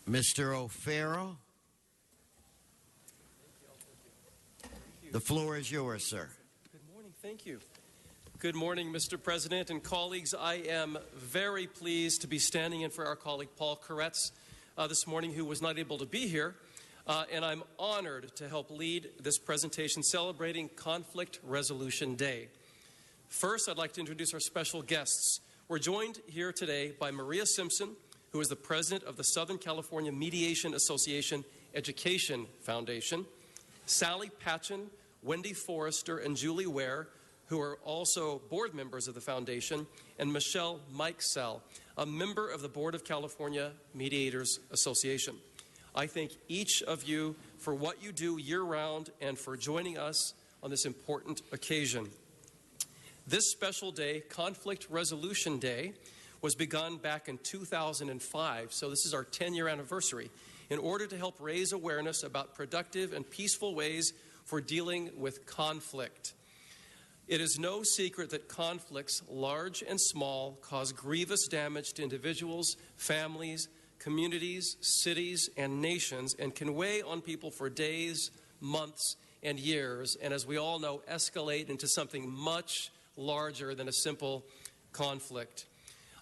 Mr. O'Farrell, the floor is yours, sir. Good morning. Thank you. Good morning, Mr. President and colleagues. I am very pleased to be standing in for our colleague Paul Koretz this morning, who was not able to be here, and I'm honored to help lead this presentation celebrating Conflict Resolution Day. First, I'd like to introduce our special guests. We're joined here today by Maria Simpson, who is the president of the Southern California Mediation Association Education Foundation, Sally Patchen, Wendy Forrester, and Julie Ware, who are also board members of the foundation, and Michelle Mikesell, a member of the Board of California Mediators Association. I thank each of you for what you do year-round and for joining us on this important occasion. This special day, Conflict Resolution Day, was begun back in 2005, so this is our 10-year anniversary, in order to help raise awareness about productive and peaceful ways for dealing with conflict. It is no secret that conflicts, large and small, cause grievous damage to individuals, families, communities, cities, and nations, and can weigh on people for days, months, and years, and as we all know, escalate into something much larger than a simple conflict.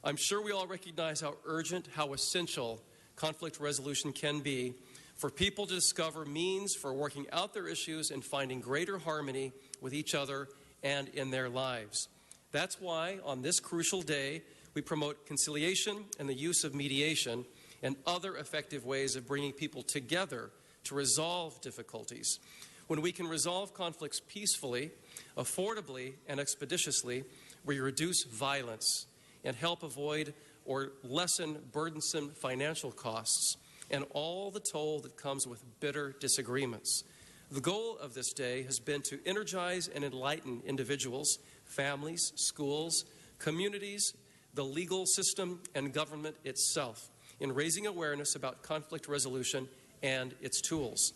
I'm sure we all recognize how urgent, how essential conflict resolution can be for people to discover means for working out their issues and finding greater harmony with each other and in their lives. That's why on this crucial day, we promote conciliation and the use of mediation and other effective ways of bringing people together to resolve difficulties. When we can resolve conflicts peacefully, affordably, and expeditiously, we reduce violence and help avoid or lessen burdensome financial costs and all the toll that comes with bitter disagreements. The goal of this day has been to energize and enlighten individuals, families, schools, communities, the legal system, and government itself in raising awareness about conflict resolution and its tools.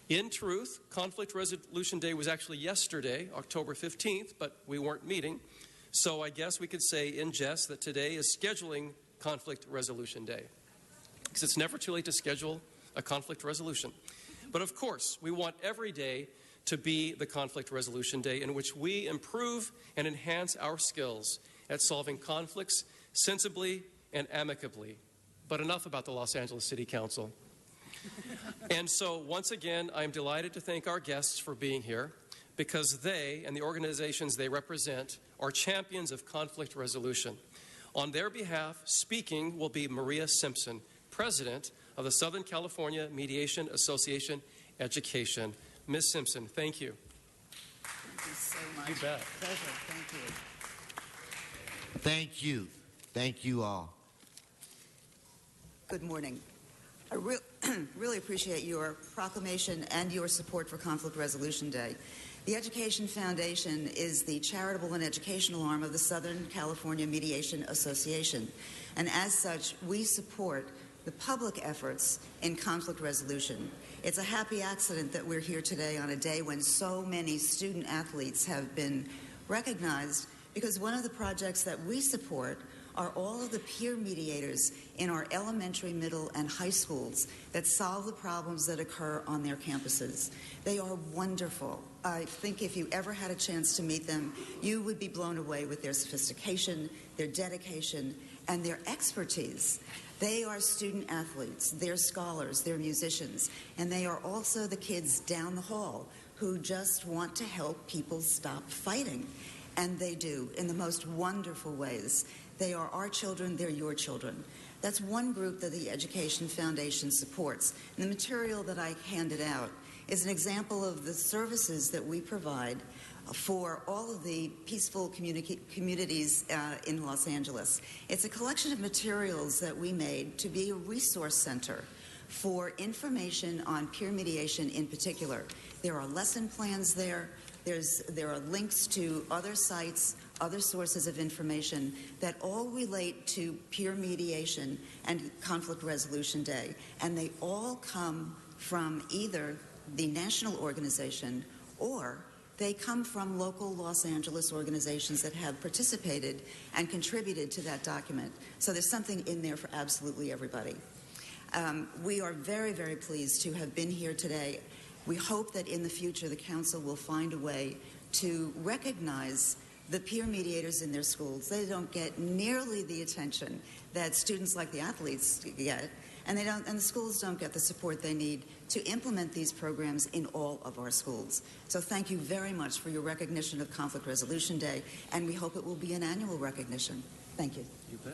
In truth, Conflict Resolution Day was actually yesterday, October 15th, but we weren't meeting. So I guess we could say in jest that today is scheduling Conflict Resolution Day, because it's never too late to schedule a conflict resolution. But of course, we want every day to be the Conflict Resolution Day in which we improve and enhance our skills at solving conflicts sensibly and amicably. But enough about the Los Angeles City Council. And so once again, I'm delighted to thank our guests for being here, because they and the organizations they represent are champions of conflict resolution. On their behalf, speaking will be Maria Simpson, President of the Southern California Mediation Association Education. Ms. Simpson, thank you. Thank you so much. You bet. Pleasure. Thank you. Thank you. Thank you all. Good morning. I really appreciate your proclamation and your support for Conflict Resolution Day. The Education Foundation is the charitable and educational arm of the Southern California Mediation Association, and as such, we support the public efforts in conflict resolution. It's a happy accident that we're here today on a day when so many student athletes have been recognized, because one of the projects that we support are all of the peer mediators in our elementary, middle, and high schools that solve the problems that occur on their campuses. They are wonderful. I think if you ever had a chance to meet them, you would be blown away with their sophistication, their dedication, and their expertise. They are student athletes, they're scholars, they're musicians, and they are also the kids down the hall who just want to help people stop fighting. And they do, in the most wonderful ways. They are our children, they're your children. That's one group that the Education Foundation supports. And the material that I handed out is an example of the services that we provide for all of the peaceful communities in Los Angeles. It's a collection of materials that we made to be a resource center for information on peer mediation in particular. There are lesson plans there. There are links to other sites, other sources of information that all relate to peer mediation and Conflict Resolution Day. And they all come from either the national organization or they come from local Los Angeles organizations that have participated and contributed to that document. So there's something in there for absolutely everybody. We are very, very pleased to have been here today. We hope that in the future the Council will find a way to recognize the peer mediators in their schools. They don't get nearly the attention that students like the athletes get, and the schools don't get the support they need to implement these programs in all of our schools. So thank you very much for your recognition of Conflict Resolution Day, and we hope it will be an annual recognition. Thank you.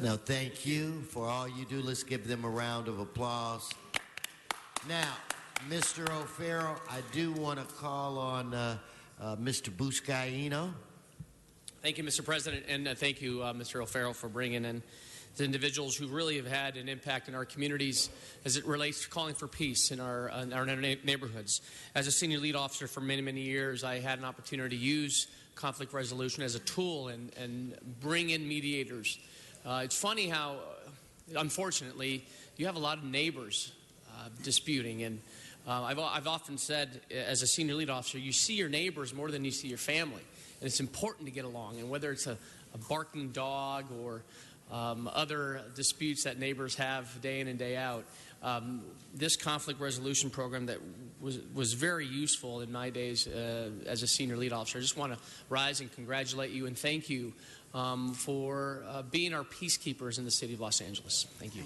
No, thank you for all you do. Let's give them a round of applause. Now, Mr. O'Farrell, I do want to call on Mr. Buscaino. Thank you, Mr. President, and thank you, Mr. O'Farrell, for bringing in the individuals who really have had an impact in our communities as it relates to calling for peace in our neighborhoods. As a senior lead officer for many, many years, I had an opportunity to use conflict resolution as a tool and bring in mediators. It's funny how, unfortunately, you have a lot of neighbors disputing, and I've often said, as a senior lead officer, you see your neighbors more than you see your family, and it's important to get along. And whether it's a barking dog or other disputes that neighbors have day in and day out, this conflict resolution program that was very useful in my days as a senior lead officer. I just want to rise and congratulate you and thank you for being our peacekeepers in the city of Los Angeles. Thank you.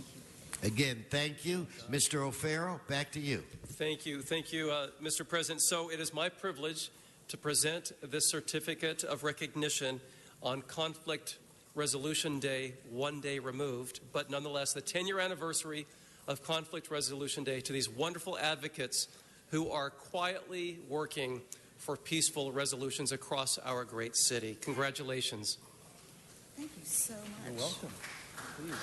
Again, thank you. Mr. O'Farrell, back to you. Thank you. Thank you, Mr. President. So it is my privilege to present this certificate of recognition on Conflict Resolution Day, one day removed, but nonetheless the 10-year anniversary of Conflict Resolution Day to these wonderful advocates who are quietly working for peaceful resolutions across our great city. Congratulations. Thank you so much. You're welcome. Please.